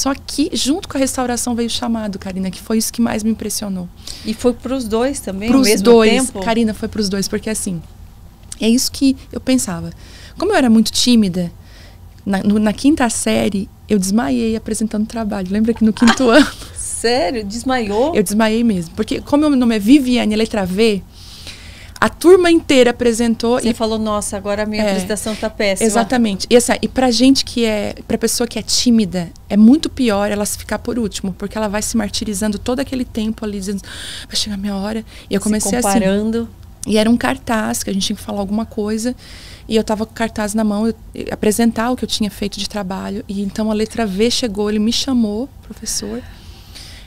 Só que, junto com a restauração, veio o chamado, Karina, que foi isso que mais me impressionou. E foi para os dois também, ao mesmo tempo? Karina, foi para os dois, porque assim, é isso que eu pensava. Como eu era muito tímida, na quinta série, eu desmaiei apresentando trabalho. Lembra que no quinto ano... Sério? Desmaiou? Eu desmaiei mesmo. Porque como meu nome é Viviane, letra V, a turma inteira apresentou. Você falou, nossa, agora a minha apresentação tá péssima. Exatamente. E assim, e pra gente pra pessoa que é tímida, é muito pior ela ficar por último, porque ela vai se martirizando todo aquele tempo ali, dizendo, vai chegar a minha hora. E eu comecei comparando. Assim. E era um cartaz, que a gente tinha que falar alguma coisa. E eu tava com o cartaz na mão, apresentar o que eu tinha feito de trabalho. E então a letra V chegou, ele me chamou, professor.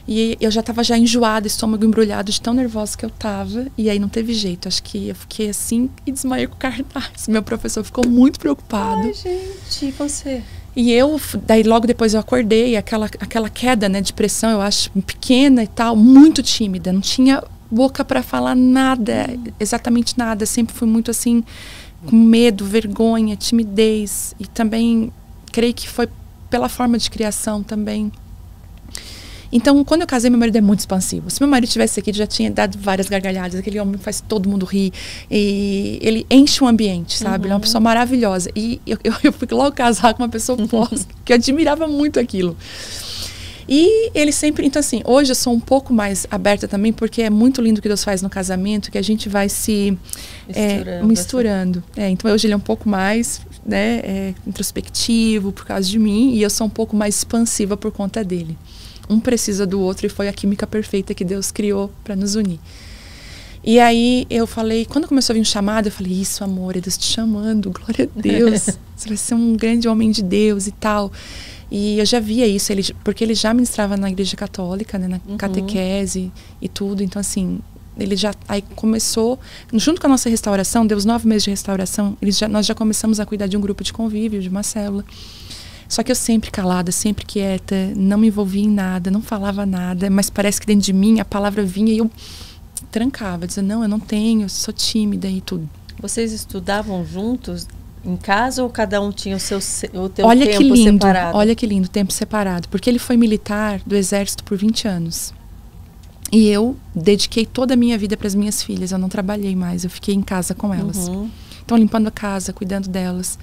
E eu já estava enjoada, estômago embrulhado de tão nervosa que eu estava. E aí não teve jeito. Acho que eu fiquei assim e desmaiei com o cartaz. Meu professor ficou muito preocupado. Ai, gente, e você? E daí logo depois eu acordei, aquela queda, né, de pressão, eu acho, pequena e tal, muito tímida. Não tinha boca para falar nada, exatamente nada. Sempre fui muito assim, com medo, vergonha, timidez. E também, creio que foi pela forma de criação também. Então, quando eu casei, meu marido é muito expansivo. Se meu marido estivesse aqui, já tinha dado várias gargalhadas. Aquele homem faz todo mundo rir. E ele enche o ambiente, sabe? Ele é uma pessoa maravilhosa. E eu fui logo casar com uma pessoa que eu admirava muito aquilo. E ele sempre... Então, assim, hoje eu sou um pouco mais aberta também, porque é muito lindo o que Deus faz no casamento, que a gente vai se misturando. Então, hoje ele é um pouco mais introspectivo por causa de mim, e eu sou um pouco mais expansiva por conta dele. Um precisa do outro, e foi a química perfeita que Deus criou para nos unir. E aí eu falei, quando começou a vir um chamado, eu falei, isso, amor, é Deus te chamando, glória a Deus. Você vai ser um grande homem de Deus e tal. E eu já via isso, porque ele já ministrava na igreja católica, né, na catequese e tudo. Então, assim, ele já aí começou, junto com a nossa restauração, deu os 9 meses de restauração, nós já começamos a cuidar de um grupo de convívio, de uma célula. Só que eu sempre calada, sempre quieta, não me envolvia em nada, não falava nada, mas parece que dentro de mim a palavra vinha e eu trancava, dizia, não, eu não tenho, eu sou tímida e tudo. Vocês estudavam juntos em casa ou cada um tinha o teu olha tempo que lindo, separado? Olha que lindo, tempo separado, porque ele foi militar do exército por 20 anos. E eu dediquei toda a minha vida para as minhas filhas, eu não trabalhei mais, eu fiquei em casa com elas. Então, limpando a casa, cuidando delas.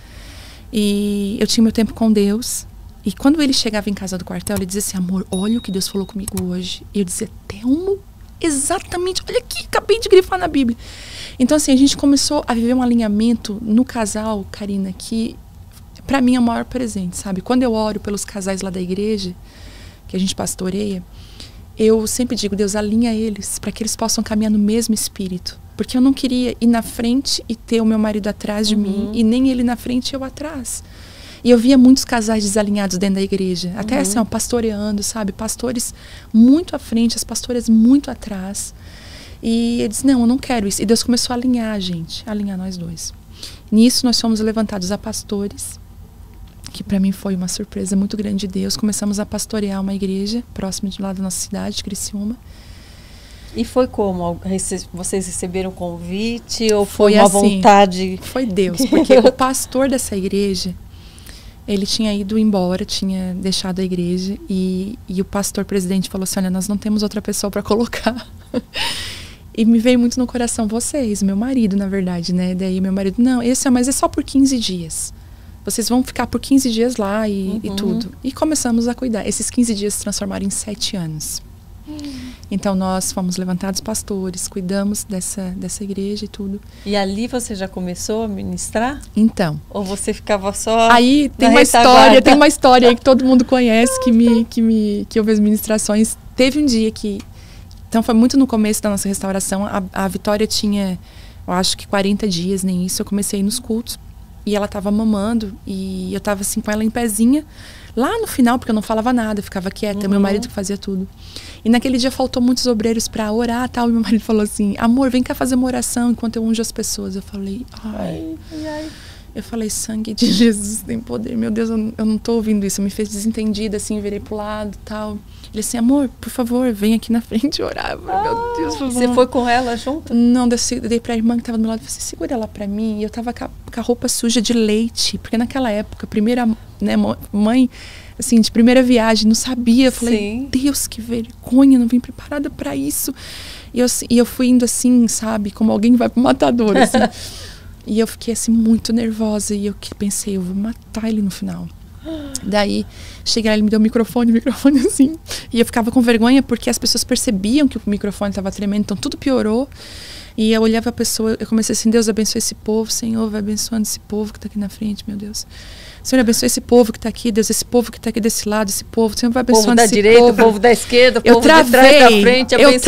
E eu tinha meu tempo com Deus. E quando ele chegava em casa do quartel, ele dizia assim, amor, olha o que Deus falou comigo hoje. E eu dizia, Telmo, exatamente, olha aqui, acabei de grifar na Bíblia. Então, assim, a gente começou a viver um alinhamento no casal, Karina, que pra mim é o maior presente, sabe? Quando eu oro pelos casais lá da igreja, que a gente pastoreia, eu sempre digo, Deus, alinha eles para que eles possam caminhar no mesmo espírito. Porque eu não queria ir na frente e ter o meu marido atrás de mim, e nem ele na frente e eu atrás. E eu via muitos casais desalinhados dentro da igreja. Até assim, ó, pastoreando, sabe? Pastores muito à frente, as pastoras muito atrás. E ele disse, não, eu não quero isso. E Deus começou a alinhar a gente, a alinhar nós dois. Nisso nós fomos levantados a pastores, que para mim foi uma surpresa muito grande de Deus. Começamos a pastorear uma igreja próxima de lá da nossa cidade, de Criciúma. E foi como? Vocês receberam convite ou foi uma assim, vontade? Foi Deus, porque o pastor dessa igreja, ele tinha ido embora, tinha deixado a igreja, e o pastor presidente falou assim, olha, nós não temos outra pessoa para colocar. E me veio muito no coração, vocês, meu marido, na verdade, né? Daí meu marido, não, mas é só por 15 dias. Vocês vão ficar por 15 dias lá e tudo. E começamos a cuidar. Esses 15 dias se transformaram em 7 anos. Então nós fomos levantados pastores, cuidamos dessa igreja e tudo. E ali você já começou a ministrar? Então. Ou você ficava só aí tem uma história aí que todo mundo conhece, que houve as ministrações. Teve um dia que, então foi muito no começo da nossa restauração, a Vitória tinha, eu acho que 40 dias, nem isso, eu comecei a ir nos cultos. E ela estava mamando, e eu estava assim com ela em pezinha, lá no final, porque eu não falava nada, eu ficava quieta, meu marido que fazia tudo. E naquele dia faltou muitos obreiros para orar e tal, e meu marido falou assim, amor, vem cá fazer uma oração enquanto eu unjo as pessoas. Eu falei, ai. Eu falei, sangue de Jesus tem poder. Meu Deus, eu não tô ouvindo isso. Me fez desentendida, assim, virei pro lado e tal. Ele assim, amor, por favor, vem aqui na frente orar. Meu Deus, por favor. Você foi com ela junto? Não, eu dei pra irmã que tava do meu lado. Eu falei, segura ela pra mim. E eu tava com a roupa suja de leite. Porque naquela época, primeira, né, mãe, assim, de primeira viagem, não sabia. Eu falei, Sim. Deus, que vergonha, não vim preparada pra isso. E eu fui indo assim, sabe, como alguém vai pro matador, assim. E eu fiquei assim muito nervosa e eu pensei, eu vou matar ele no final. Daí, cheguei lá, ele me deu o microfone assim. E eu ficava com vergonha porque as pessoas percebiam que o microfone estava tremendo, então tudo piorou. E eu olhava a pessoa, eu comecei assim, Deus abençoe esse povo, Senhor, vai abençoando esse povo que está aqui na frente, meu Deus. Senhor, abençoe esse povo que está aqui, Deus, esse povo que está aqui desse lado, esse povo, Senhor, vai abençoando esse povo. O povo da direita, o povo da esquerda, o povo de trás, da frente, abençoando. Eu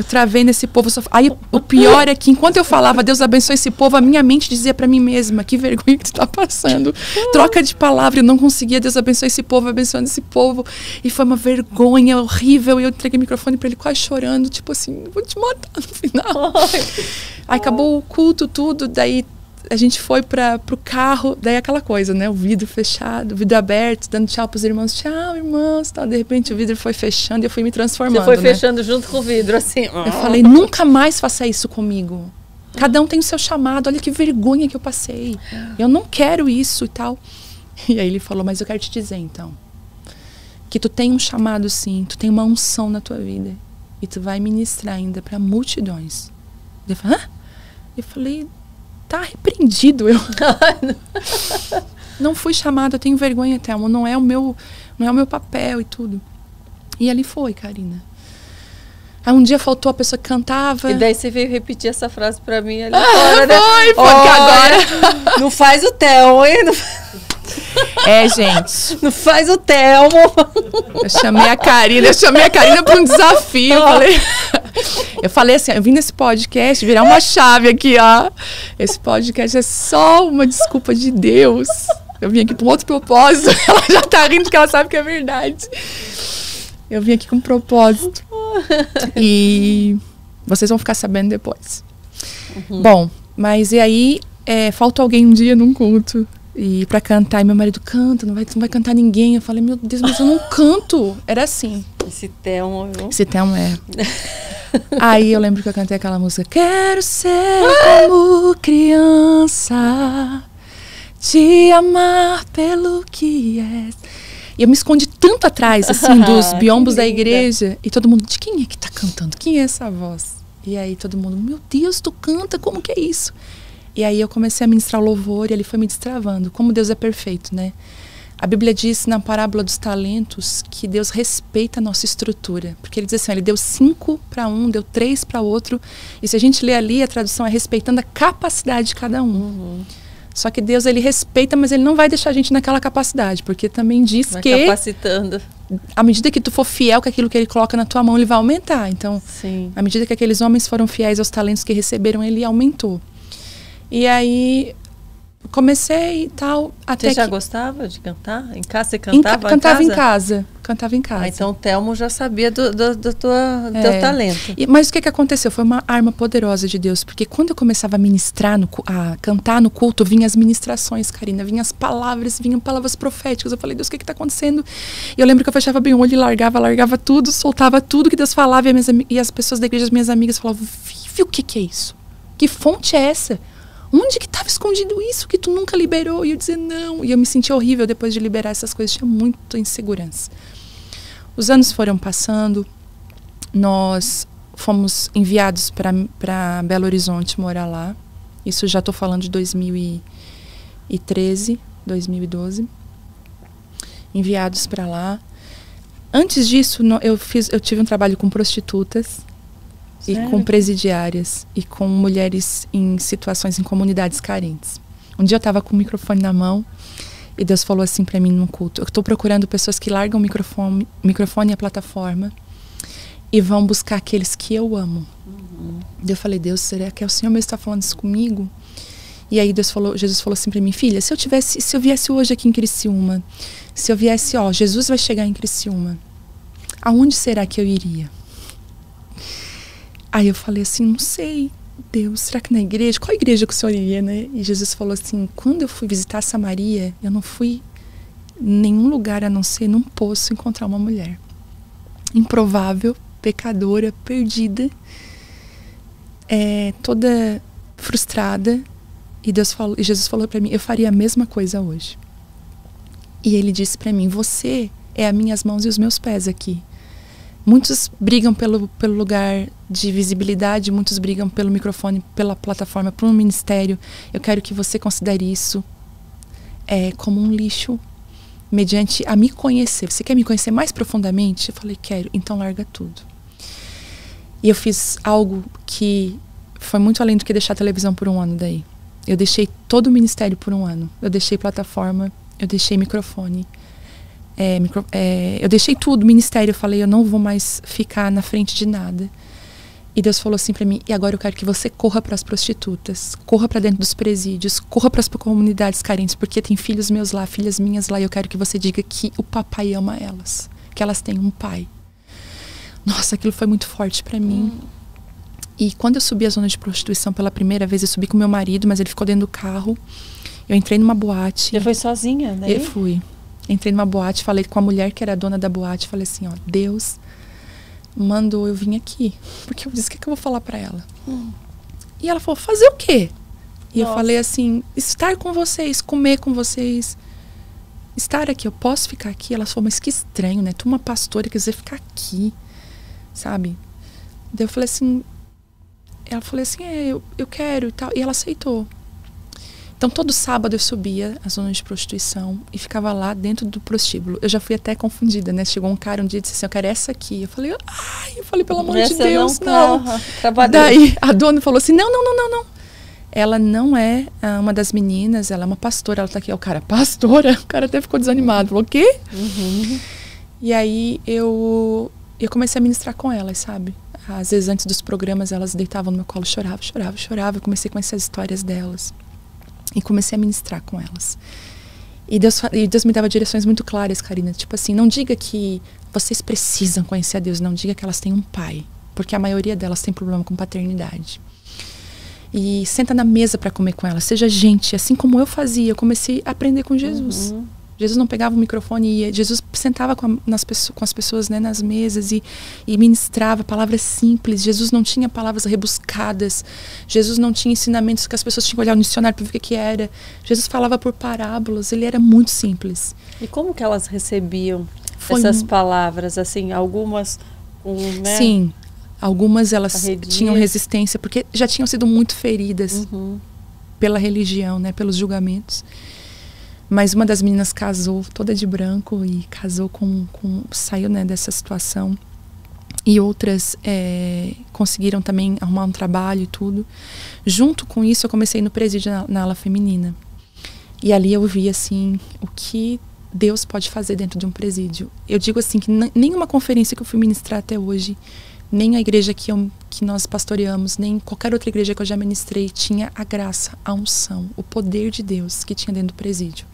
travei nesse povo. Aí o pior é que enquanto eu falava, Deus abençoe esse povo, a minha mente dizia para mim mesma, que vergonha que tu tá passando. Troca de palavra, eu não conseguia, Deus abençoe esse povo, abençoando esse povo. E foi uma vergonha horrível. E eu entreguei o microfone para ele quase chorando, tipo assim, vou te matar no final. Aí acabou o culto, tudo, daí a gente foi pro carro, daí aquela coisa, né? O vidro fechado, o vidro aberto, dando tchau pros irmãos. Tchau, irmãos, tal. De repente o vidro foi fechando e eu fui me transformando. Você foi fechando junto com o vidro, assim. Eu falei, nunca mais faça isso comigo. Cada um tem o seu chamado, olha que vergonha que eu passei. Eu não quero isso e tal. E aí ele falou, mas eu quero te dizer então, que tu tem um chamado sim, tu tem uma unção na tua vida. E tu vai ministrar ainda para multidões. Ele falou, hã? Eu falei, tá repreendido. Eu não fui chamada, eu tenho vergonha, Thelma. Não é o meu papel e tudo. E ali foi, Karina. Aí um dia faltou a pessoa que cantava. E daí você veio repetir essa frase pra mim ali fora, né? Foi, porque agora... Não faz o Telmo, hein? Gente. Não faz o Telmo. Eu chamei a Karina para um desafio. Eu falei assim, eu vim nesse podcast virar uma chave aqui, ó. Esse podcast é só uma desculpa de Deus. Eu vim aqui com outro propósito. Ela já tá rindo porque ela sabe que é verdade. Eu vim aqui com um propósito. E vocês vão ficar sabendo depois. Bom, mas e aí, faltou alguém um dia num culto. E pra cantar, e meu marido canta, não vai cantar ninguém. Eu falei, meu Deus, mas eu não canto. Era assim. Esse Telmo, viu? Esse Telmo é. Aí eu lembro que eu cantei aquela música. Quero ser como criança, te amar pelo que és. E eu me escondi tanto atrás, assim, dos biombos da igreja. E todo mundo, de quem é que tá cantando? Quem é essa voz? E aí todo mundo, meu Deus, tu canta, como que é isso? E aí eu comecei a ministrar o louvor e ele foi me destravando. Como Deus é perfeito, né? A Bíblia diz na parábola dos talentos que Deus respeita a nossa estrutura. Porque ele diz assim, ele deu 5 para um, deu 3 para outro. E se a gente ler ali, a tradução é respeitando a capacidade de cada um. Só que Deus, ele respeita, mas ele não vai deixar a gente naquela capacidade. Porque também diz vai que... capacitando. À medida que tu for fiel com aquilo que ele coloca na tua mão, ele vai aumentar. Então, sim, à medida que aqueles homens foram fiéis aos talentos que receberam, ele aumentou. E aí, comecei e tal. Até você já gostava de cantar? Em casa você cantava? Cantava em casa. Cantava em casa. Então o Telmo já sabia do teu talento. Mas o que aconteceu? Foi uma arma poderosa de Deus. Porque quando eu começava a ministrar, a cantar no culto, vinham as ministrações, Karina. Vinham as palavras, vinham palavras proféticas. Eu falei, Deus, o que está acontecendo? E eu lembro que eu fechava bem o olho e largava tudo, soltava tudo que Deus falava. E as pessoas da igreja, as minhas amigas, falavam, Vivi, o que é isso? Que fonte é essa? Onde que estava escondido isso que tu nunca liberou? E eu dizia, não. E eu me senti horrível depois de liberar essas coisas. Tinha muita insegurança. Os anos foram passando. Nós fomos enviados para Belo Horizonte morar lá. Isso já estou falando de 2013, 2012. Enviados para lá. Antes disso, eu tive um trabalho com prostitutas. Sério? E com presidiárias e com mulheres em situações, em comunidades carentes. Um dia eu estava com o microfone na mão e Deus falou assim para mim num culto, eu estou procurando pessoas que largam o microfone e a plataforma e vão buscar aqueles que eu amo. Eu falei, Deus, será que é o Senhor mesmo que está falando isso comigo? E aí Jesus falou assim para mim, filha, se eu viesse hoje aqui em Criciúma, se eu viesse, Jesus vai chegar em Criciúma, aonde será que eu iria? Aí eu falei assim, não sei. Deus, será que na igreja? Qual igreja que o senhor ia, né? E Jesus falou assim, quando eu fui visitar Samaria, eu não fui em nenhum lugar a não ser num poço encontrar uma mulher improvável, pecadora, perdida, toda frustrada. E Jesus falou para mim, eu faria a mesma coisa hoje. E ele disse para mim, você é as minhas mãos e os meus pés aqui. Muitos brigam pelo lugar de visibilidade, muitos brigam pelo microfone, pela plataforma, por um ministério. Eu quero que você considere isso como um lixo, mediante a me conhecer. Você quer me conhecer mais profundamente? Eu falei, quero, então larga tudo. E eu fiz algo que foi muito além do que deixar a televisão por um ano daí. Eu deixei todo o ministério por um ano. Eu deixei plataforma, eu deixei microfone. Eu deixei tudo, ministério. Eu falei, eu não vou mais ficar na frente de nada. E Deus falou assim pra mim, e agora eu quero que você corra para as prostitutas, corra para dentro dos presídios, corra para as comunidades carentes, porque tem filhos meus lá, filhas minhas lá, e eu quero que você diga que o papai ama elas, que elas têm um pai. Nossa, aquilo foi muito forte pra mim. E quando eu subi a zona de prostituição pela primeira vez, eu subi com meu marido, mas ele ficou dentro do carro. Eu entrei numa boate. Você foi sozinha, né? Eu fui. Entrei numa boate, falei com a mulher que era a dona da boate, falei assim, ó, Deus mandou eu vir aqui. Porque eu disse, o que eu vou falar pra ela? E ela falou, fazer o quê? E eu falei assim, estar com vocês, comer com vocês, estar aqui, eu posso ficar aqui? Ela falou, mas que estranho, né? Tu uma pastora, quer dizer, ficar aqui, sabe? Daí eu falei assim, ela falou assim, eu quero e tal, e ela aceitou. Então, todo sábado eu subia a zona de prostituição e ficava lá dentro do prostíbulo. Eu já fui até confundida, né? Chegou um cara um dia e disse assim, eu quero essa aqui. Eu falei, pelo amor de Deus, não. Daí a dona falou assim, não. Ela não é uma das meninas, ela é uma pastora. Ela tá aqui, o cara, pastora? O cara até ficou desanimado. Falou, o quê? E aí eu comecei a ministrar com elas, sabe? Às vezes antes dos programas elas deitavam no meu colo, chorava. Eu comecei com essas histórias delas. E comecei a ministrar com elas. E Deus me dava direções muito claras, Karina. Tipo assim, não diga que vocês precisam conhecer a Deus. Não diga que elas têm um pai. Porque a maioria delas tem problema com paternidade. E senta na mesa para comer com elas. Seja gente, assim como eu fazia. Eu comecei a aprender com Jesus. Jesus não pegava o microfone e ia. Jesus sentava com as pessoas, né, nas mesas e ministrava palavras simples. Jesus não tinha palavras rebuscadas. Jesus não tinha ensinamentos que as pessoas tinham que olhar no dicionário para ver o que era. Jesus falava por parábolas. Ele era muito simples. E como que elas recebiam essas palavras? Assim, algumas... né? Sim, algumas elas tinham resistência porque já tinham sido muito feridas pela religião, né, pelos julgamentos. Mas uma das meninas casou toda de branco e casou saiu, né, dessa situação. E outras conseguiram também arrumar um trabalho e tudo. Junto com isso, eu comecei no presídio na ala feminina. E ali eu vi, assim, o que Deus pode fazer dentro de um presídio. Eu digo assim, que nenhuma conferência que eu fui ministrar até hoje, nem a igreja que nós pastoreamos, nem qualquer outra igreja que eu já ministrei, tinha a graça, a unção, o poder de Deus que tinha dentro do presídio.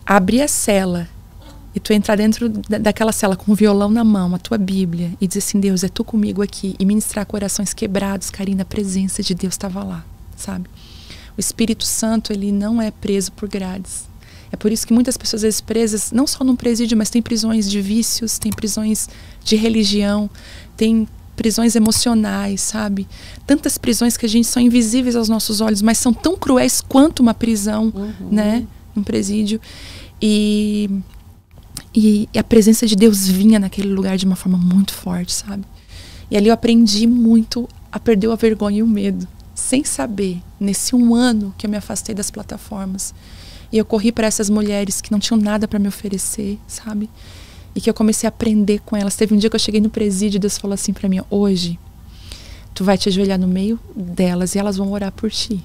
Abrir a cela e tu entrar dentro daquela cela com o violão na mão, a tua Bíblia, e dizer assim, Deus, é tu comigo aqui, e ministrar corações quebrados, Karina, a presença de Deus estava lá, sabe? O Espírito Santo, ele não é preso por grades. É por isso que muitas pessoas, às vezes, presas, não só num presídio, mas tem prisões de vícios, tem prisões de religião, tem prisões emocionais, sabe? Tantas prisões que a gente são invisíveis aos nossos olhos, mas são tão cruéis quanto uma prisão, né? Num presídio. E a presença de Deus vinha naquele lugar de uma forma muito forte, sabe? E ali eu aprendi muito a perder a vergonha e o medo, sem saber, nesse um ano que eu me afastei das plataformas. E eu corri para essas mulheres que não tinham nada para me oferecer, sabe? E que eu comecei a aprender com elas. Teve um dia que eu cheguei no presídio e Deus falou assim para mim, hoje, tu vai te ajoelhar no meio delas e elas vão orar por ti.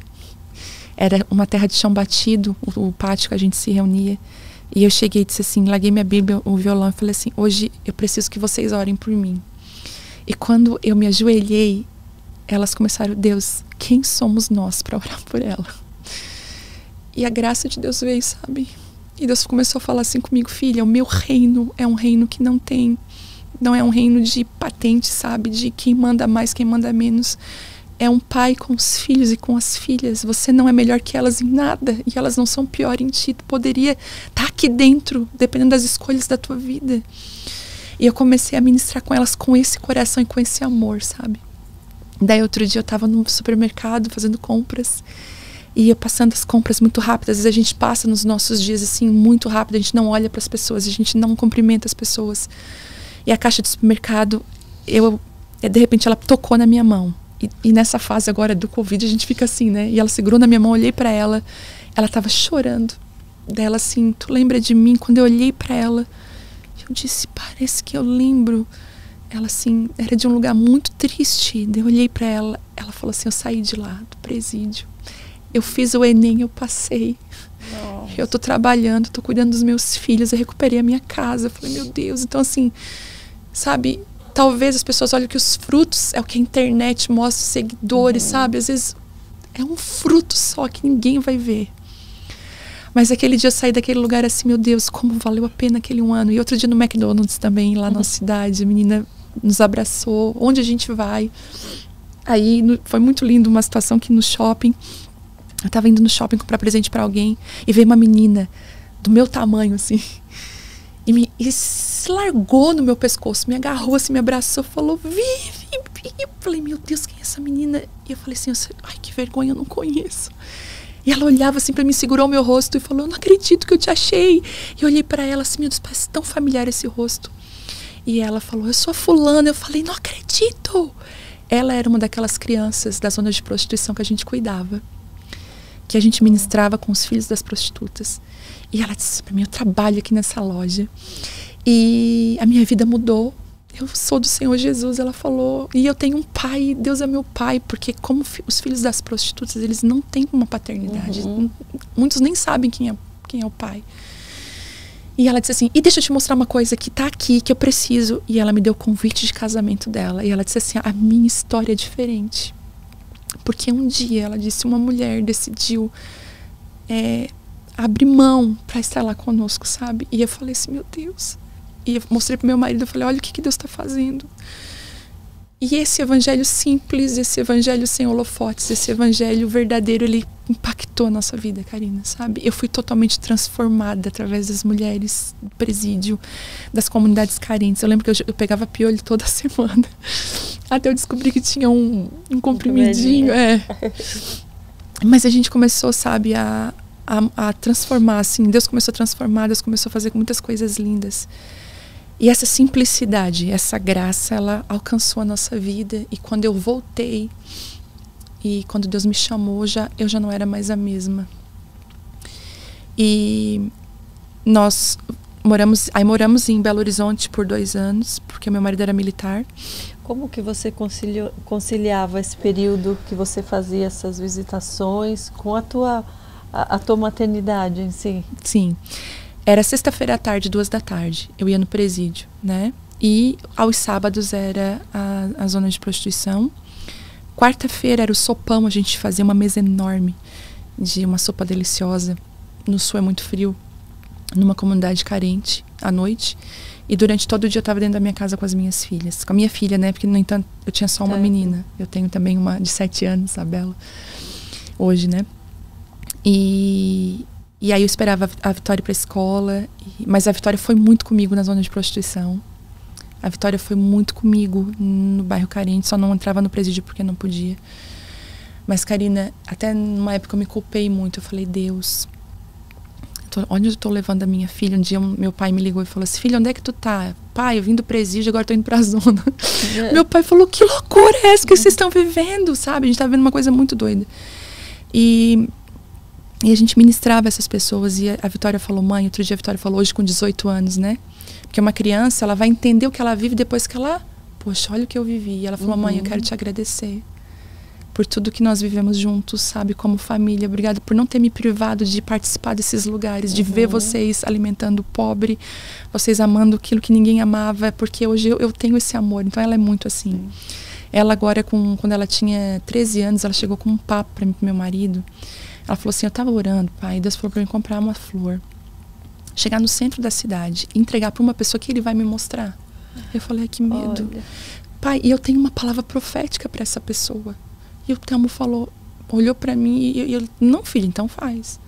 Era uma terra de chão batido, o pátio que a gente se reunia. E eu cheguei e disse assim, larguei minha Bíblia, o violão, e falei assim, hoje eu preciso que vocês orem por mim. E quando eu me ajoelhei, elas começaram, Deus, quem somos nós para orar por ela? E a graça de Deus veio, sabe? E Deus começou a falar assim comigo, filha, o meu reino é um reino que não é um reino de patente, sabe? De quem manda mais, quem manda menos. é um pai com os filhos e com as filhas. Você não é melhor que elas em nada. E elas não são pior em ti. Tu poderia estar aqui dentro, dependendo das escolhas da tua vida. E eu comecei a ministrar com elas com esse coração e com esse amor, sabe? Daí outro dia eu estava no supermercado fazendo compras. E eu passando as compras muito rápido. Às vezes a gente passa nos nossos dias assim muito rápido. A gente não olha para as pessoas. A gente não cumprimenta as pessoas. E a caixa do supermercado, de repente ela tocou na minha mão. E nessa fase agora do Covid, a gente fica assim, né? E ela segurou na minha mão, olhei pra ela. Ela tava chorando. Dela assim, tu lembra de mim? Quando eu olhei pra ela, eu disse, parece que eu lembro. Ela assim, era de um lugar muito triste. Daí eu olhei pra ela. Ela falou assim, eu saí de lá, do presídio. Eu fiz o Enem, eu passei. Nossa. Eu tô trabalhando, tô cuidando dos meus filhos. Eu recuperei a minha casa. Eu falei, meu Deus. Então assim, sabe... Talvez as pessoas olhem que os frutos é o que a internet mostra, os seguidores, sabe? Às vezes é um fruto só que ninguém vai ver. Mas aquele dia eu saí daquele lugar assim, meu Deus, como valeu a pena aquele um ano. E outro dia no McDonald's também, lá na cidade, a menina nos abraçou. Onde a gente vai? Aí foi muito lindo uma situação que no shopping, eu tava indo no shopping comprar presente pra alguém e veio uma menina do meu tamanho, assim, e se largou no meu pescoço, me agarrou assim, me abraçou, falou, Vivi. Eu falei, meu Deus, quem é essa menina? E eu falei assim, ai, que vergonha, eu não conheço. E ela olhava assim pra mim, segurou meu rosto e falou, eu não acredito que eu te achei. E eu olhei pra ela assim, meu Deus, parece tão familiar esse rosto. E ela falou, eu sou a fulana. Eu falei, não acredito. Ela era uma daquelas crianças da zona de prostituição que a gente cuidava, que a gente ministrava com os filhos das prostitutas. E ela disse pra mim, eu trabalho aqui nessa loja e a minha vida mudou. Eu sou do Senhor Jesus, ela falou. E eu tenho um pai, Deus é meu pai. Porque como os filhos das prostitutas, eles não têm uma paternidade. Muitos nem sabem quem é o pai. E ela disse assim, e deixa eu te mostrar uma coisa que tá aqui, que eu preciso. E ela me deu o convite de casamento dela. E ela disse assim, a minha história é diferente. Porque um dia, ela disse, uma mulher decidiu abrir mão para estar lá conosco, sabe? E eu falei assim, meu Deus. E eu mostrei pro meu marido, eu falei, olha o que Deus está fazendo. E esse evangelho simples, esse evangelho sem holofotes, esse evangelho verdadeiro, ele impactou a nossa vida, Karina, sabe? Eu fui totalmente transformada através das mulheres do presídio, das comunidades carentes. Eu lembro que eu pegava piolho toda semana. Até eu descobri que tinha um comprimidinho. Mas a gente começou, sabe, a transformar, assim. Deus começou a transformar, Deus começou a fazer muitas coisas lindas. E essa simplicidade, essa graça, ela alcançou a nossa vida. E quando eu voltei, e quando Deus me chamou, eu já não era mais a mesma. E nós moramos em Belo Horizonte por 2 anos, porque meu marido era militar. Como que você conciliava esse período que você fazia essas visitações com a tua maternidade em si? Sim. Era sexta-feira à tarde, 14h. Eu ia no presídio, né? E aos sábados era a zona de prostituição. Quarta-feira era o sopão, a gente fazia uma mesa enorme de uma sopa deliciosa. No sul é muito frio, numa comunidade carente, à noite. E durante todo o dia eu estava dentro da minha casa com as minhas filhas. Com a minha filha, né? Porque, no entanto, eu tinha só uma menina. Eu tenho também uma de 7 anos, a Bela, hoje, né? E aí eu esperava a Vitória para a escola, mas a Vitória foi muito comigo na zona de prostituição. A Vitória foi muito comigo no bairro carente, só não entrava no presídio porque não podia. Mas, Karina, até numa época eu me culpei muito. Eu falei, Deus, onde eu estou levando a minha filha? Um dia meu pai me ligou e falou assim, filha, onde é que tu tá? Pai, eu vim do presídio, agora estou indo para a zona. Meu pai falou, que loucura é essa que vocês estão vivendo, sabe? A gente está vivendo uma coisa muito doida. E a gente ministrava essas pessoas. E a Vitória falou, mãe, outro dia a Vitória falou, hoje com 18 anos, né? Porque uma criança, ela vai entender o que ela vive depois que ela, poxa, olha o que eu vivi. E ela falou, mãe, eu quero te agradecer por tudo que nós vivemos juntos, sabe, como família. Obrigada por não ter me privado de participar desses lugares, de ver vocês alimentando o pobre, vocês amando aquilo que ninguém amava, porque hoje eu tenho esse amor. Então ela é muito assim. Ela agora, quando ela tinha 13 anos, ela chegou com um papo para mim, pro meu marido. Ela falou assim, eu estava orando, pai, Deus falou para mim comprar uma flor, chegar no centro da cidade, entregar para uma pessoa que ele vai me mostrar. Eu falei, que medo. Olha. Pai, e eu tenho uma palavra profética para essa pessoa. E o Telmo falou, olhou para mim e eu, não, filha, então faz.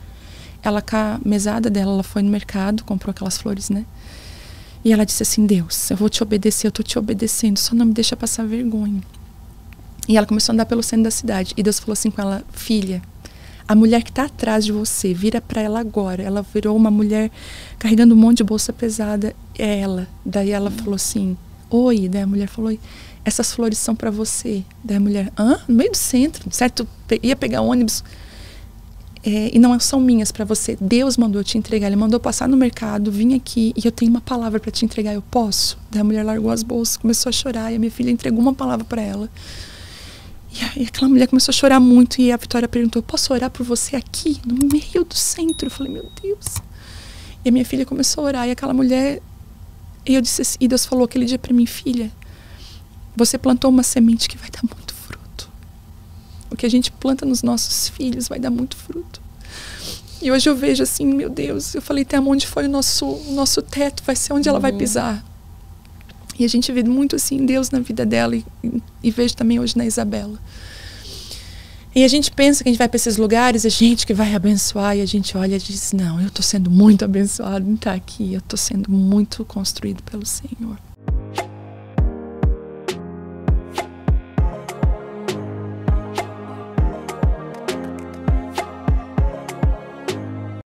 Ela, com a mesada dela, ela foi no mercado, comprou aquelas flores, né? E ela disse assim, Deus, eu vou te obedecer, eu tô te obedecendo, só não me deixa passar vergonha. E ela começou a andar pelo centro da cidade. E Deus falou assim com ela, filha, a mulher que está atrás de você, vira para ela agora. Ela virou uma mulher carregando um monte de bolsa pesada, é ela. Daí ela falou assim, oi. Daí a mulher falou, oi, essas flores são para você. Daí a mulher, hã? No meio do centro, certo? Ia pegar ônibus. E não são minhas para você. Deus mandou eu te entregar. Ele mandou passar no mercado, vim aqui e eu tenho uma palavra para te entregar. Eu posso? Daí a mulher largou as bolsas, começou a chorar e a minha filha entregou uma palavra para ela. E aquela mulher começou a chorar muito e a Vitória perguntou, posso orar por você aqui, no meio do centro? Eu falei, meu Deus. E a minha filha começou a orar e aquela mulher... E eu disse assim, e Deus falou aquele dia para mim, filha, você plantou uma semente que vai dar muito fruto. O que a gente planta nos nossos filhos vai dar muito fruto. E hoje eu vejo assim, meu Deus, eu falei, até onde foi o nosso teto, vai ser onde ela vai pisar. E a gente vê muito assim Deus na vida dela e vejo também hoje na Isabela. E a gente pensa que a gente vai para esses lugares, a gente que vai abençoar, e a gente olha e diz, não, eu estou sendo muito abençoado em estar aqui, eu estou sendo muito construído pelo Senhor.